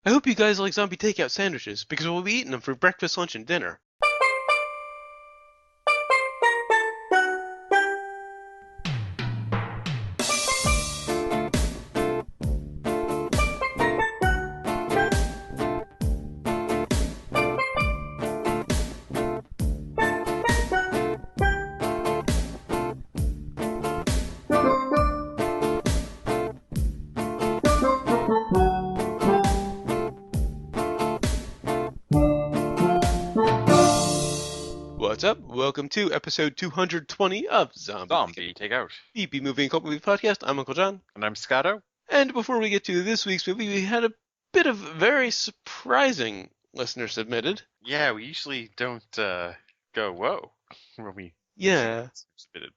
I hope you guys like zombie takeout sandwiches, because we'll be eating them for breakfast, lunch, and dinner. What's up? Welcome to episode 220 of Zombie Takeout. EP Movie and Cult Movie Podcast. I'm Uncle John. And I'm Scotto. And before we get to this week's movie, we had a bit of very surprising listener submitted. Yeah, we usually don't go, whoa, when we submitted.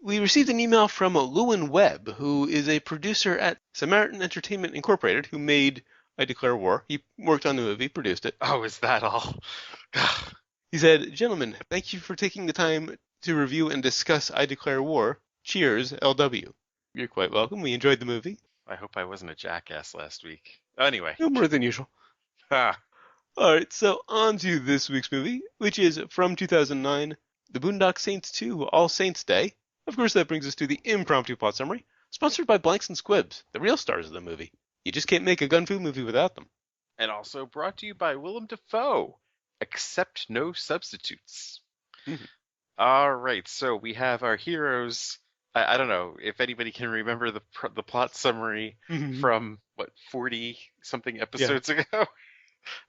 We received an email from Lewin Webb, who is a producer at Samaritan Entertainment Incorporated, who made I Declare War. He worked on the movie, produced it. Oh, is that all? He said, "Gentlemen, thank you for taking the time to review and discuss I Declare War. Cheers, LW." You're quite welcome. We enjoyed the movie. I hope I wasn't a jackass last week. Anyway. No more than usual. Alright, so on to this week's movie, which is from 2009, The Boondock Saints II, All Saints Day. Of course, that brings us to the impromptu plot summary, sponsored by Blanks and Squibs, the real stars of the movie. You just can't make a gun fu movie without them. And also brought to you by Willem Dafoe. Accept no substitutes. Mm-hmm. All right, so we have our heroes. I don't know if anybody can remember the plot summary from, 40-something episodes ago?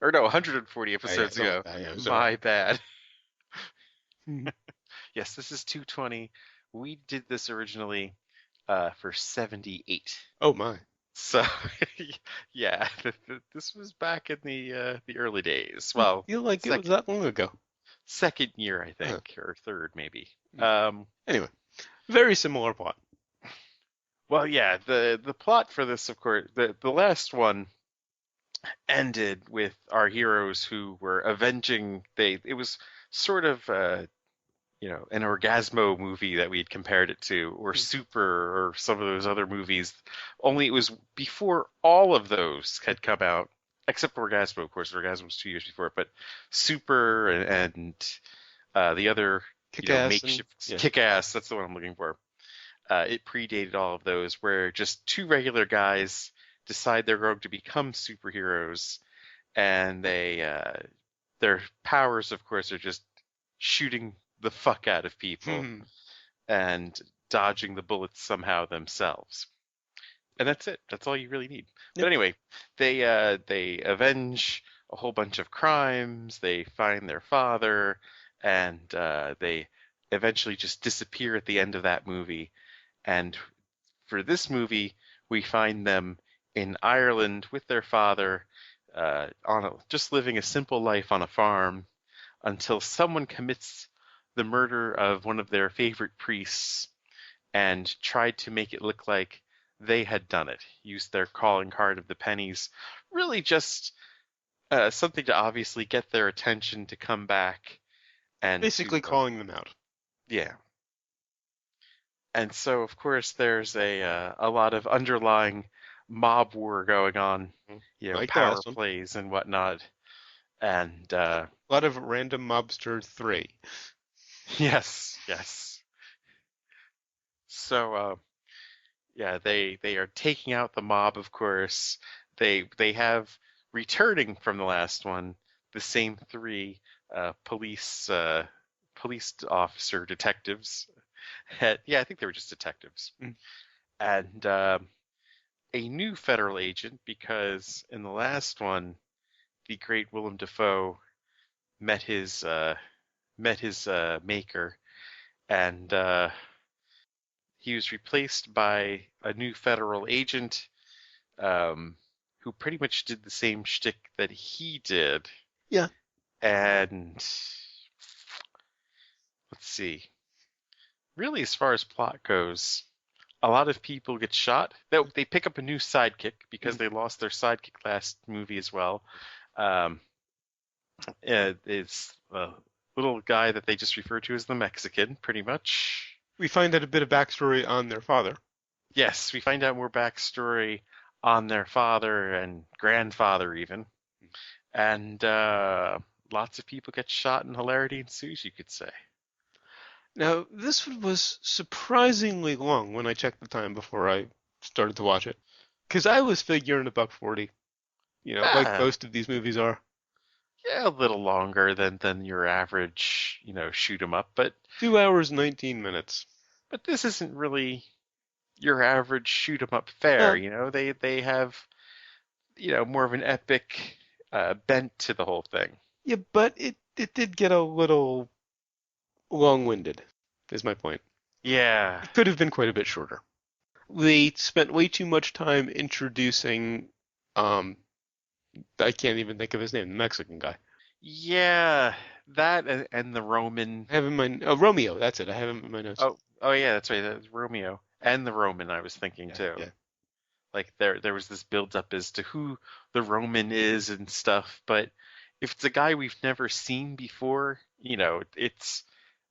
Or no, 140 episodes ago. My bad. Yes, this is 220. We did this originally for 78. Oh, my. So, yeah, this was back in the early days. Well, I feel like it was that long ago. Second year, I think, or third maybe. Anyway, very similar plot. Well, yeah, the plot for this, of course, the last one ended with our heroes who were avenging. It was sort of an Orgasmo movie that we had compared it to, or Super, or some of those other movies. Only it was before all of those had come out, except Orgasmo, of course. Orgasmo was 2 years before it, but Super and the other makeshift Kick-Ass, that's the one I'm looking for. It predated all of those, where just two regular guys decide they're going to become superheroes, and their powers, of course, are just shooting the fuck out of people and dodging the bullets somehow themselves. And that's it. That's all you really need. Yep. But anyway, they avenge a whole bunch of crimes. They find their father, and they eventually just disappear at the end of that movie. And for this movie, we find them in Ireland with their father, just living a simple life on a farm, until someone commits the murder of one of their favorite priests and tried to make it look like they had done it. Used their calling card of the pennies. Really just something to obviously get their attention to come back. And basically calling them out. Yeah. And so, of course, there's a lot of underlying mob war going on, like power plays and whatnot. And a lot of random mobster 3. Yes. So, they are taking out the mob, of course. They have, returning from the last one, the same 3 police officer detectives. I think they were just detectives. And a new federal agent, because in the last one, the great Willem Dafoe met his maker, and he was replaced by a new federal agent who pretty much did the same shtick that he did. Yeah. And let's see. Really, as far as plot goes, a lot of people get shot. They pick up a new sidekick because they lost their sidekick last movie as well. It's a little guy that they just refer to as the Mexican, pretty much. We find out a bit of backstory on their father. Yes, we find out more backstory on their father and grandfather even, and lots of people get shot and hilarity ensues, you could say. Now, this one was surprisingly long when I checked the time before I started to watch it. Because I was figuring $1.40, like Ah, most of these movies are. yeah, a little longer than your average, shoot 'em up, but 2 hours, 19 minutes. this isn't really your average shoot 'em up fare. No, They have more of an epic bent to the whole thing. yeah, but it did get a little long-winded, is my point. Yeah, It could have been quite a bit shorter. They spent way too much time introducing, um, I can't even think of his name, the Mexican guy. yeah, that and the Roman. I have him in my, oh, Romeo, that's it. I have him in my notes. Oh yeah, that's right. That's Romeo and the Roman. I was thinking Yeah, too. yeah. Like there was this build up as to who the Roman is and stuff, but if it's a guy we've never seen before, it's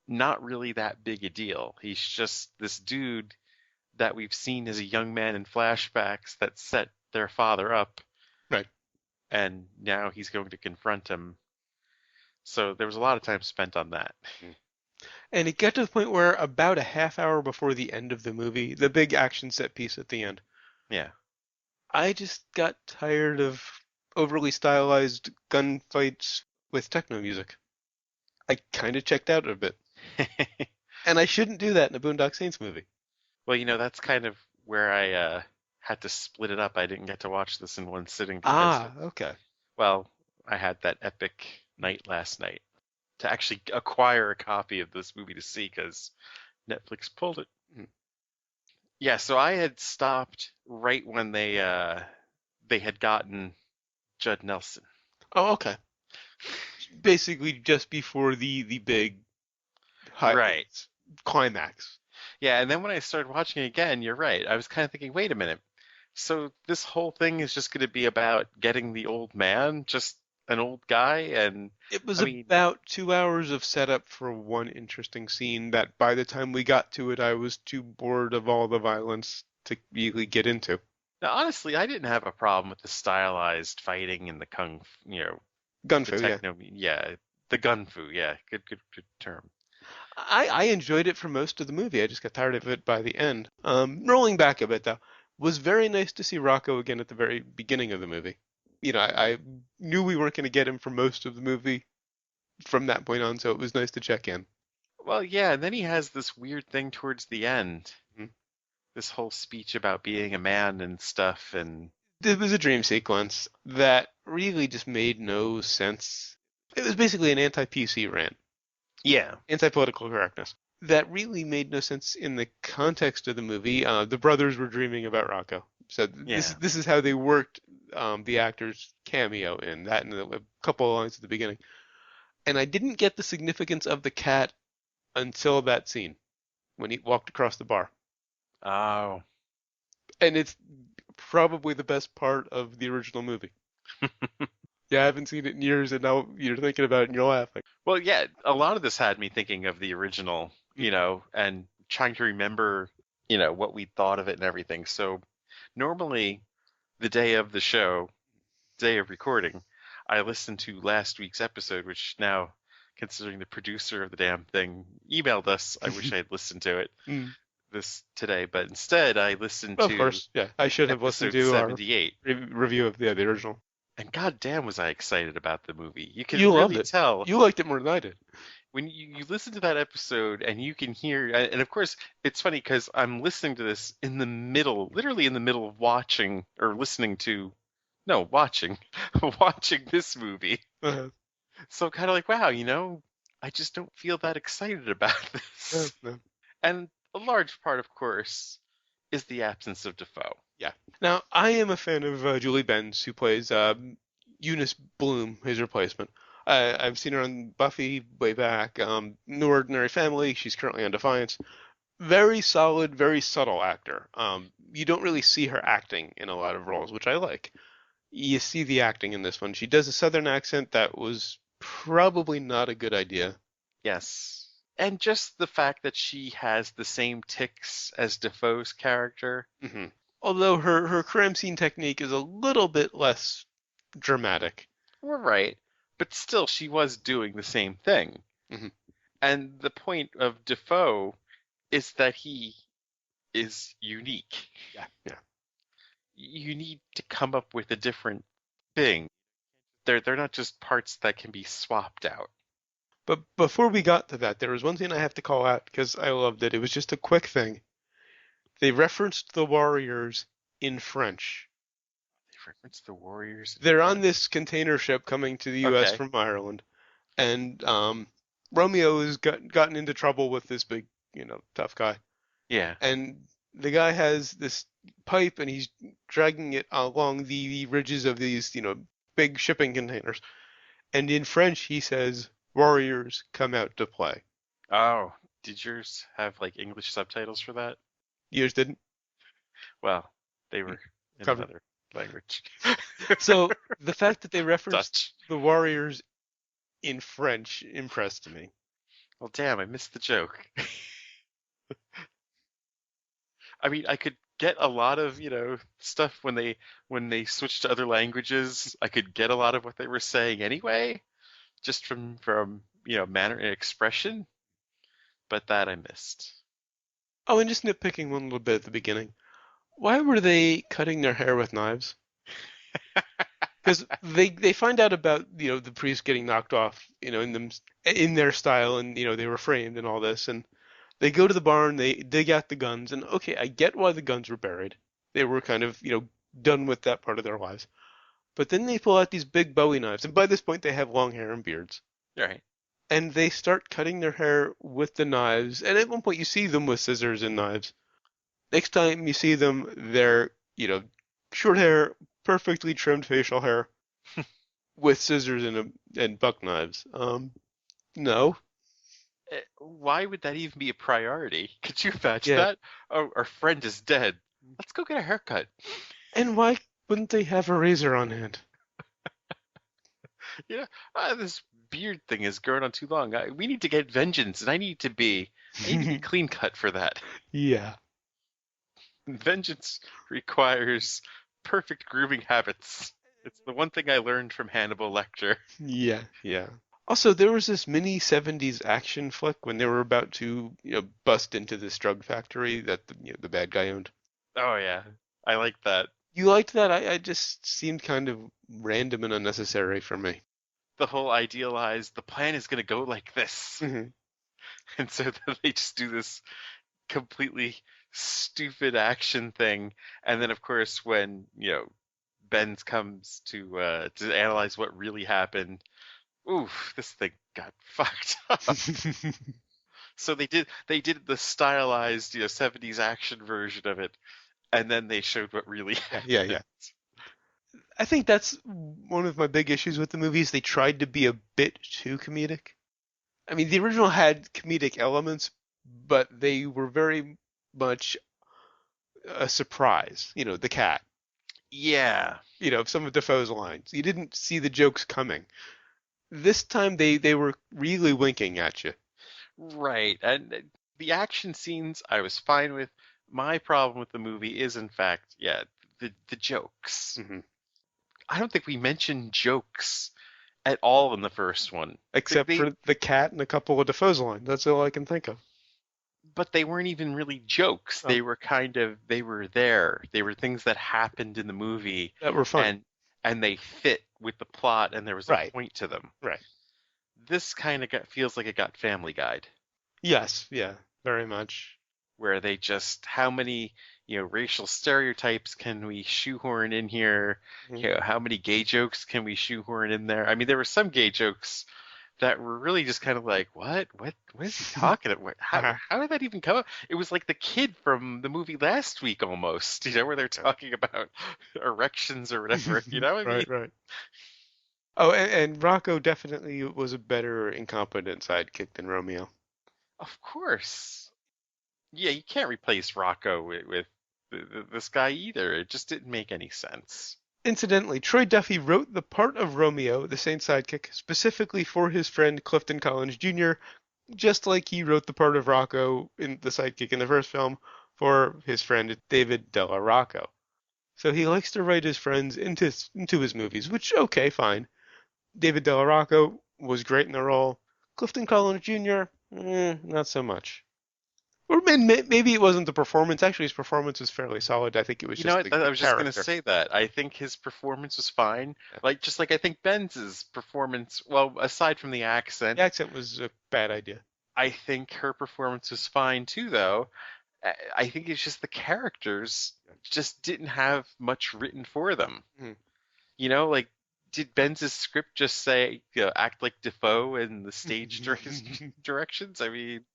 not really that big a deal. He's just this dude that we've seen as a young man in flashbacks that set their father up, Right. and now he's going to confront him. So there was a lot of time spent on that. Mm. And it got to the point where about a half hour before the end of the movie, the big action set piece at the end, Yeah. I just got tired of overly stylized gunfights with techno music. I kind of checked out a bit. And I shouldn't do that in a Boondock Saints movie. Well, that's kind of where I had to split it up. I didn't get to watch this in one sitting because, Ah, okay. well, I had that epic night last night to actually acquire a copy of this movie to see because Netflix pulled it. Hmm. Yeah, so I had stopped right when they had gotten Judd Nelson. Oh, okay. Basically, just before the big high Right. climax. Yeah, and then when I started watching it again, you're right. I was kind of thinking, wait a minute. So this whole thing is just going to be about getting the old man, just an old guy, and It was I mean, about 2 hours of setup for one interesting scene that by the time we got to it, I was too bored of all the violence to really get into. now honestly, I didn't have a problem with the stylized fighting and the the Gunfu, yeah. techno, yeah, the gun fu, yeah, good term. I enjoyed it for most of the movie. I just got tired of it by the end. Rolling back a bit though, was very nice to see Rocco again at the very beginning of the movie. I knew we weren't going to get him for most of the movie from that point on, so it was nice to check in. Well, yeah, and then he has this weird thing towards the end, Mhm. this whole speech about being a man and stuff, and It was a dream sequence that really just made no sense. It was basically an anti-PC rant, yeah, anti-political correctness. That really made no sense in the context of the movie. The brothers were dreaming about Rocco, so this yeah. this is how they worked the actor's cameo in that and a couple of lines at the beginning. And I didn't get the significance of the cat until that scene when he walked across the bar. Oh. And it's probably the best part of the original movie. Yeah, I haven't seen it in years, and now you're thinking about it and you're laughing. Well, yeah, a lot of this had me thinking of the original, Mhm. and trying to remember, what we thought of it and everything. So normally the day of the show, day of recording, I listened to last week's episode, which now, considering the producer of the damn thing emailed us, I wish I had listened to it Mm. this today, but instead I listened Of to course, yeah. I should have listened episode to our 78. review of the original. And goddamn was I excited about the movie. You You could loved really it. tell You liked it more than I did. when you listen to that episode and you can hear, and of course it's funny because I'm listening to this in the middle, literally in the middle of watching or listening to, no, watching, watching this movie. Uh, So I'm kind of like, wow, I just don't feel that excited about this. no. And a large part, of course, is the absence of Defoe. Yeah. Now, I am a fan of Julie Benz, who plays Eunice Bloom, his replacement. I've seen her on Buffy way back, No Ordinary Family. She's currently on Defiance. Very solid, very subtle actor. You don't really see her acting in a lot of roles, which I like. You see the acting in this one. She does a southern accent that was probably not a good idea. Yes. And just the fact that she has the same tics as Defoe's character, Hmm. Although her crime scene technique is a little bit less dramatic. We're right, but still, she was doing the same thing. Hmm. And the point of Defoe is that he is unique. Yeah, yeah. You need to come up with a different thing. They're not just parts that can be swapped out. But before we got to that, there was one thing I have to call out because I loved it. It was just a quick thing. They referenced the Warriors in French. They reference the Warriors in They're on French. this container ship coming to the U.S. Okay. from Ireland, and Romeo has gotten into trouble with this big, tough guy. Yeah. And the guy has this pipe, and he's dragging it along the ridges of these, big shipping containers. And in French, he says, "Warriors come out to play." Oh, did yours have like English subtitles for that? Yours didn't Well, they were in cover. another language. So the fact that they referenced Dutch. the Warriors in French impressed me. Well, damn, I missed the joke. I mean, I could get a lot of, stuff when they switched to other languages. I could get a lot of what they were saying anyway, just from manner and expression, but that I missed. Oh, and just nitpicking one little bit at the beginning. Why were they cutting their hair with knives? Because they find out about the priest getting knocked off in their style, and they were framed and all this, and they go to the barn, they dig out the guns, and okay, I get why the guns were buried. They were kind of done with that part of their lives. But then they pull out these big Bowie knives, and by this point they have long hair and beards, All right. and they start cutting their hair with the knives. And at one point you see them with scissors and knives. Next time you see them, they're short hair, perfectly trimmed facial hair with scissors and buck knives. No. Why would that even be a priority? Could you imagine Yeah. that? Oh, our friend is dead. Let's go get a haircut. And why wouldn't they have a razor on hand? Yeah, this beard thing is growing on too long. We need to get vengeance, and I need to be clean cut for that. Yeah. Vengeance requires perfect grooming habits. It's the one thing I learned from Hannibal Lecter. Yeah. Yeah. Also, there was this mini 70s action flick when they were about to, bust into this drug factory that the bad guy owned. Oh yeah, I like that. You liked that? I just seemed kind of random and unnecessary for me. The whole idealized, the plan is going to go like this. Hmm. And so then they just do this completely stupid action thing. And then, of course, when, Benz comes to analyze what really happened, oof, this thing got fucked up. So they did the stylized, 70s action version of it, and then they showed what really Yeah, yeah, happened. yeah. I think that's one of my big issues with the movies. They tried to be a bit too comedic. I mean, the original had comedic elements, but they were very much a surprise. The cat. Yeah, Some of Defoe's lines. You didn't see the jokes coming. This time they were really winking at you. right. And the action scenes I was fine with. My problem with the movie is, in fact, yeah, the jokes. Hmm. I don't think we mentioned jokes at all in the first one. They, Except they for the cat and a couple of Defoe's lines. That's all I can think of. but they weren't even really jokes. Oh, They were there. They were things that happened in the movie, that were funny. and they fit with the plot, and there was a Right, point to them. right. This kind of feels like it got Family Guide, Yes, yeah, very much. where they just how many racial stereotypes can we shoehorn in here? Mhm. How many gay jokes can we shoehorn in there? I mean, there were some gay jokes that were really just kind of like, what is he talking about? How did that even come up? It was like the kid from the movie last week almost, where they're talking about erections or whatever, I mean, Right, right. Oh, and Rocco definitely was a better incompetent sidekick than Romeo. of course. Yeah, you can't replace Rocco with this guy either. It just didn't make any sense. Incidentally, Troy Duffy wrote the part of Romeo, the Saint sidekick, specifically for his friend Clifton Collins Jr., just like he wrote the part of Rocco in the sidekick in the first film for his friend David Della Rocco. So he likes to write his friends into his movies, which okay, fine. David Della Rocco was great in the role. Clifton Collins Jr., not so much. Or maybe it wasn't the performance. Actually, his performance was fairly solid. I think it was You know just what? the I was just gonna character. say that. I think his performance was fine. Yeah. Like just like I think Benz's performance, well, aside from the accent, The accent was a bad idea. I think her performance was fine too, though. I think it's just the characters just didn't have much written for them. Mhm. Like did Benz's script just say, act like Defoe in the stage directions? I mean,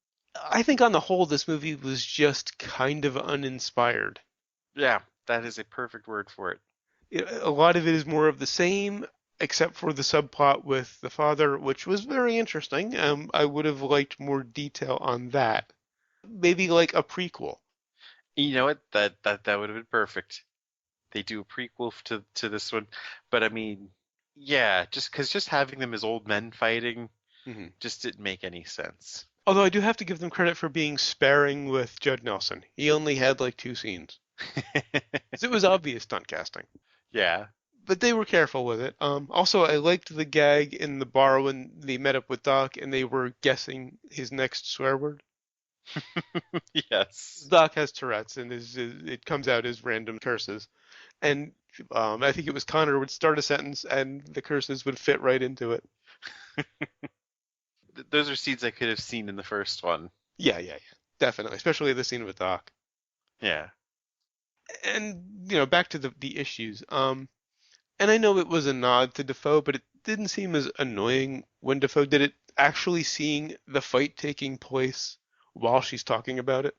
I think on the whole, this movie was just kind of uninspired. yeah, that is a perfect word for it. A lot of it is more of the same, except for the subplot with the father, which was very interesting. I would have liked more detail on that. Maybe like a prequel. You know what? That would have been perfect. They do a prequel to this one, but I mean, yeah, just having them as old men fighting Hmm. just didn't make any sense. Although I do have to give them credit for being sparing with Judd Nelson. He only had like 2 scenes. 'Cause it was obvious stunt casting. Yeah. But they were careful with it. Also, I liked the gag in the bar when they met up with Doc and they were guessing his next swear word. Yes. Doc has Tourette's and it comes out as random curses. And I think it was Connor would start a sentence and the curses would fit right into it. Those are scenes I could have seen in the first one. Yeah, definitely, especially the scene with Doc. Yeah. And back to the issues. And I know it was a nod to Defoe, but it didn't seem as annoying when Defoe did it. Actually, seeing the fight taking place while she's talking about it,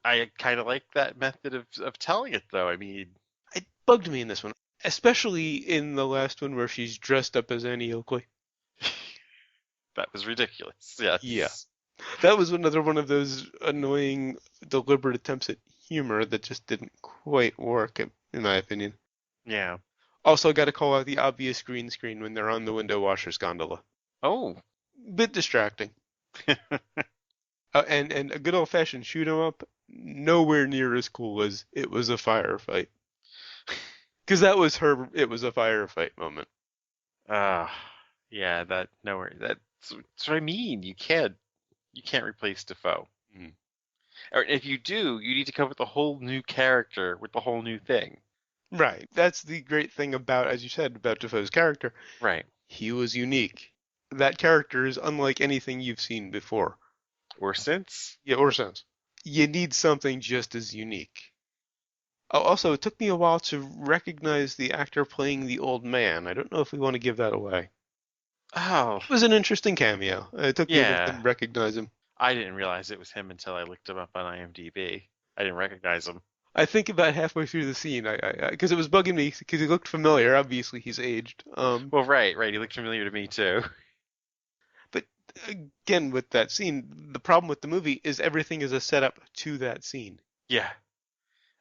I kind of like that method of telling it, though. I mean, it bugged me in this one, especially in the last one where she's dressed up as Annie Oakley. that was ridiculous. Yeah, Yes. that was another one of those annoying, deliberate attempts at humor that just didn't quite work, in my opinion. Yeah. Also, got to call out the obvious green screen when they're on the window washer's gondola. Oh. Bit distracting. And a good old fashioned shoot 'em up, nowhere near as cool as it was a firefight. Because that was it was a firefight moment. Ah. Yeah, that nowhere. That's what I mean. You can't replace Defoe. Mm. Or if you do, you need to come up with a whole new character with the whole new thing. Right. That's the great thing about, as you said, about Defoe's character. Right. He was unique. That character is unlike anything you've seen before. Or since. Yeah, or since. You need something just as unique. Oh, also, it took me a while to recognize the actor playing the old man. I don't know if we want to give that away. Oh, It was an interesting cameo. It took me a bit to yeah. recognize him. I didn't realize it was him until I looked him up on IMDb. I didn't recognize him. I think about halfway through the scene, because it was bugging me because he looked familiar. Obviously, he's aged. Well, right. He looked familiar to me too. But again, with that scene, the problem with the movie is everything is a setup to that scene. Yeah.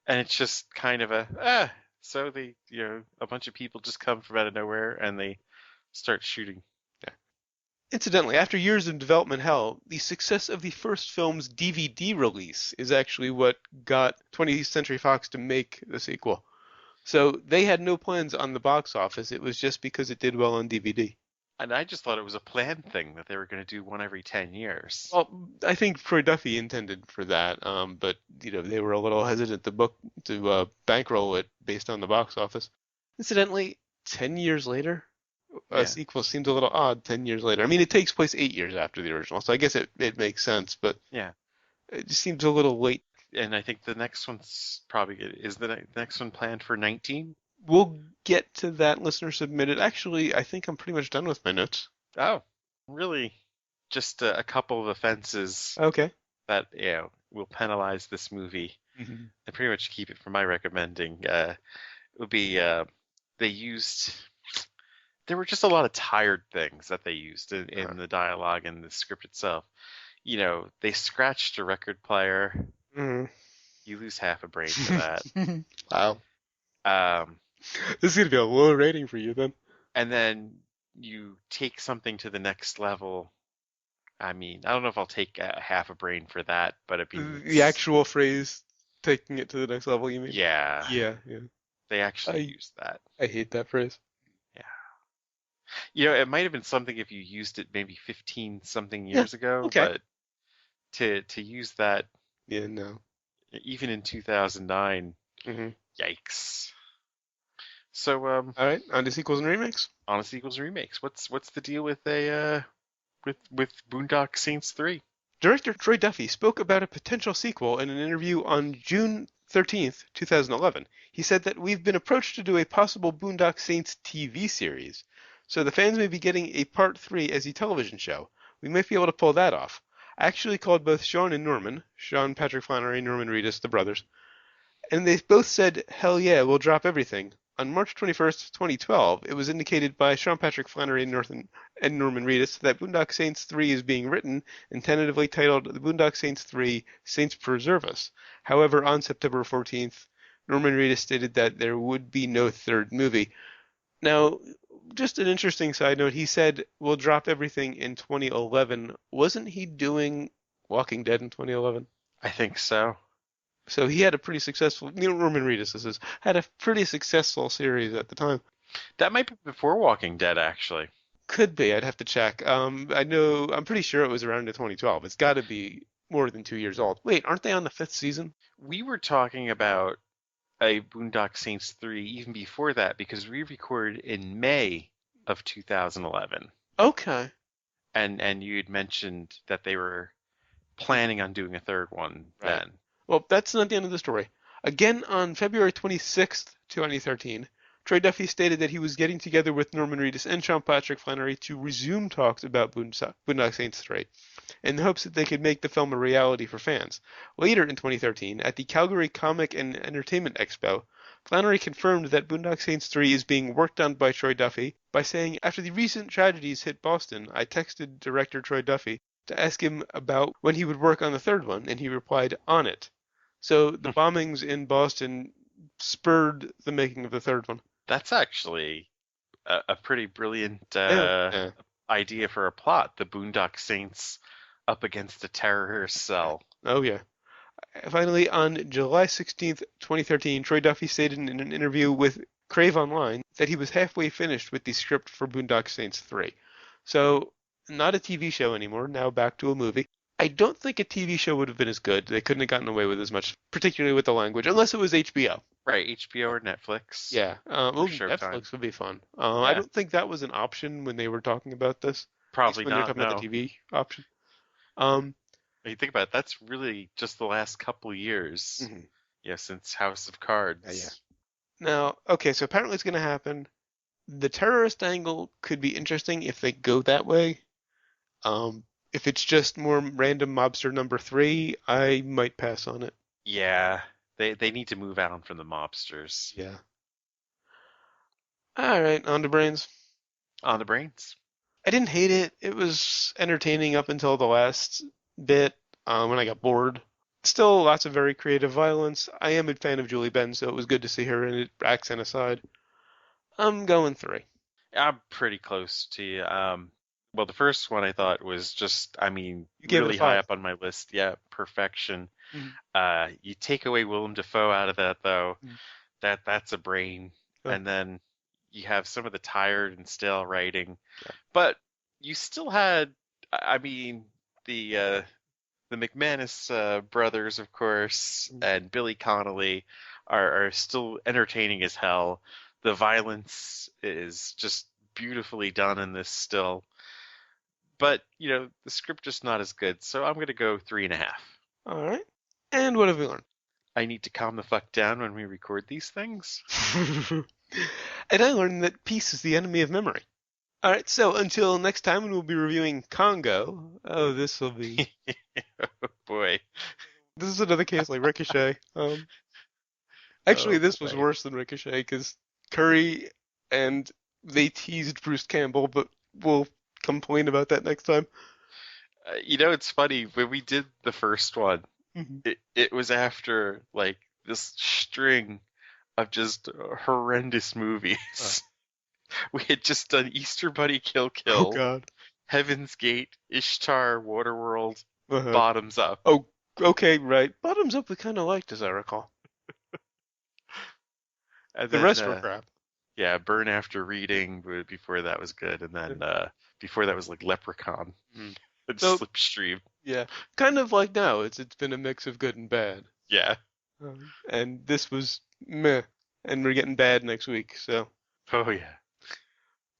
And it's just kind of so a bunch of people just come from out of nowhere and they start shooting. Yeah. Incidentally, after years of development hell, the success of the first film's DVD release is actually what got 20th Century Fox to make the sequel. So they had no plans on the box office. It was just because it did well on DVD. And I just thought it was a planned thing that they were going to do one every 10 years. Well, I think Troy Duffy intended for that, but they were a little hesitant to bankroll it based on the box office. Incidentally, 10 years later, a Yeah. sequel seems a little odd. 10 years later, I mean, it takes place 8 years after the original, so I guess it makes sense, but Yeah. it just seems a little late. And I think the next one's probably is the next one planned for 19? We'll get to that listener submitted. Actually, I think I'm pretty much done with my notes. Oh, really? Just a couple of offenses Okay. that will penalize this movie. Hmm. And pretty much keep it from my recommending. It would be they used. There were just a lot of tired things that they used in the dialogue and the script itself. They scratched a record player. Hmm. You lose half a brain for that. Wow. Um, This is gonna be a low rating for you then. and then you take something to the next level. I mean, I don't know if I'll take half a brain for that, but I mean, The actual phrase. Taking it to the next level, you mean? Yeah, Yeah, yeah. they actually I used that. I hate that phrase. Yeah. It might have been something if you used it maybe 15 something Yeah. years ago, Okay. but to use that Yeah. No. even in 2009, Hmm. yikes. So, All right. On to sequels and remakes. honest equals remakes. What's the deal with a with Boondock Saints 3? Director Troy Duffy spoke about a potential sequel in an interview on June 13th, 2011. He said that we've been approached to do a possible Boondock Saints TV series, so the fans may be getting a part 3 as a television show. We might be able to pull that off. I actually called both Sean and Norman, Sean Patrick Flannery, Norman Reedus, the brothers, and they both said, "Hell yeah, we'll drop everything." On March 21st, 2012, it was indicated by Sean Patrick Flannery and Norman Reedus that Boondock Saints 3 is being written and tentatively titled The Boondock Saints 3: Saints Preserve Us. However, on September 14th, Norman Reedus stated that there would be no third movie. Now, just an interesting side note, he said, "We'll drop everything in 2011." Wasn't he doing Walking Dead in 2011? I think so. So he had a pretty successful, Norman Reedus this is, had a pretty successful series at the time. That might be before Walking Dead, actually. Could be, I'd have to check. I'm pretty sure it was around the 2012. It's got to be more than 2 years old. Wait, aren't they on the fifth season? We were talking about a Boondock Saints 3 even before that because we recorded in May of 2011. Okay. And you had mentioned that they were planning on doing a third one Right. then. Well, that's not the end of the story. Again, on February 26th, 2013, Troy Duffy stated that he was getting together with Norman Reedus and Sean Patrick Flannery to resume talks about Boondock Saints 3, in the hopes that they could make the film a reality for fans. Later in 2013, at the Calgary Comic and Entertainment Expo, Flannery confirmed that Boondock Saints 3 is being worked on by Troy Duffy by saying, "After the recent tragedies hit Boston, I texted director Troy Duffy to ask him about when he would work on the third one, and he replied, 'On it.' So the bombings in Boston spurred the making of the third one." That's actually a pretty brilliant Yeah. Yeah. idea for a plot. The Boondock Saints up against a terrorist cell. Oh, yeah. Finally, on July 16th, 2013, Troy Duffy stated in an interview with Crave Online that he was halfway finished with the script for Boondock Saints 3. So, not a TV show anymore, now back to a movie. I don't think a TV show would have been as good. They couldn't have gotten away with as much, particularly with the language, unless it was HBO. Right, HBO or Netflix. Yeah. Or Showtime. Netflix would be fun. I Yeah, don't think that was an option when they were talking about this, at least probably when they're not, talking about no. the TV option. Um, When you think about it, that's really just the last couple years. mhm. Yeah, since House of Yeah. Cards. Now, okay, so apparently it's going to happen. The terrorist angle could be interesting if they go that way. If it's just more random mobster number three, I might pass on it. Yeah, they need to move on from the mobsters. Yeah. All right, on to brains. On the brains. I didn't hate it. It was entertaining up until the last bit, when I got bored. Still lots of very creative violence. I am a fan of Julie Benn, so it was good to see her in it, accent aside. I'm going 3. I'm pretty close to you. Well, the first one I thought was just, I mean, You gave it a really high 5. up on my list. Yeah, perfection. Mhm. You take away Willem Dafoe out of that, though, Mhm. that's a brain. Oh, And then you have some of the tired and stale writing, yeah. but you still had, I mean, the McManus brothers, of course, Mhm. and Billy Connolly are still entertaining as hell. The violence is just beautifully done in this still. But, the script just not as good, so I'm going to go 3.5. All right. And what have we learned? I need to calm the fuck down when we record these things. And I learned that peace is the enemy of memory. All right, so until next time, when we'll be reviewing Congo. Oh, this will be. Oh boy. This is another case like Ricochet. Actually, Oh this was boy. worse than Ricochet because Curry and they teased Bruce Campbell, but we'll complain about that next time. It's funny, when we did the first one, Mhm. it was after, like, this string of just horrendous movies. We had just done Easter Bunny Kill Oh Kill, God. Heaven's Gate, Ishtar, Waterworld, Uh-huh. Bottoms Up. Oh Okay, right. Bottoms Up we kind of liked, as I recall. And The then rest were crap. yeah, Burn After Reading. Before that was good, and then before that was like Leprechaun Mm. and So Slipstream. yeah, kind of like now. It's been a mix of good and bad. Yeah. And this was meh, and we're getting bad next week. So Oh yeah.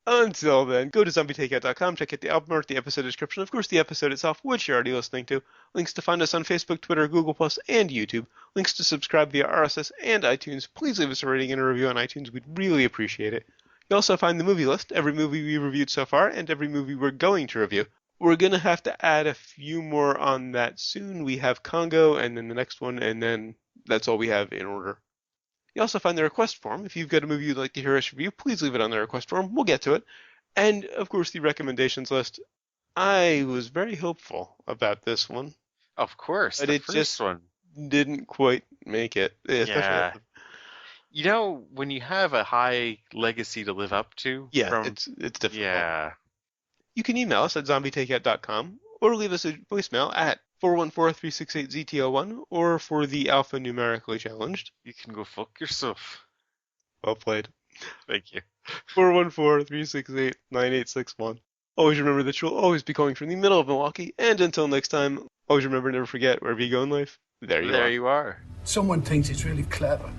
until then, go to zombietakeout.com, check out the album art, the episode description, of course, the episode itself, which you're already listening to, links to find us on Facebook, Twitter, Google Plus, and YouTube, links to subscribe via RSS and iTunes. Please leave us a rating and a review on iTunes. We'd really appreciate it. You also find the movie list, every movie we reviewed so far, and every movie we're going to review. We're going to have to add a few more on that soon. We have Congo, and then the next one, and then that's all we have in order. You also find the request form. If you've got a movie you'd like to hear us review, please leave it on the request form. We'll get to it. And, of course, the recommendations list. I was very hopeful about this one, Of course, but the it first just one. didn't quite make it, especially Yeah. after. You know, when you have a high legacy to live up to Yeah, from, it's difficult. yeah, You can email us at zombietakeout.com or leave us a voicemail at 414-368-ZTO1 or for the alpha numerically challenged. you can go fuck yourself. Well played. Thank you. 414-368-9861. Always remember that you'll always be calling from the middle of Milwaukee, and until next time, always remember, never forget, wherever you go in life, there you There are. you are. Someone thinks it's really clever.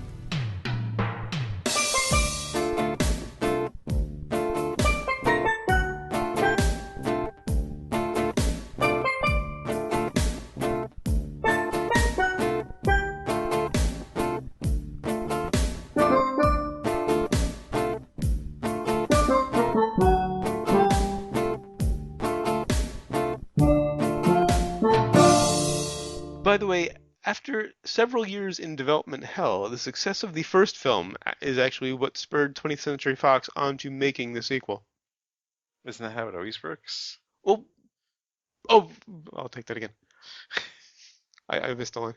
By the way, after several years in development hell, the success of the first film is actually what spurred 20th Century Fox onto making the sequel. Isn't that how it always works? Well, oh, I'll take that again. I missed a line.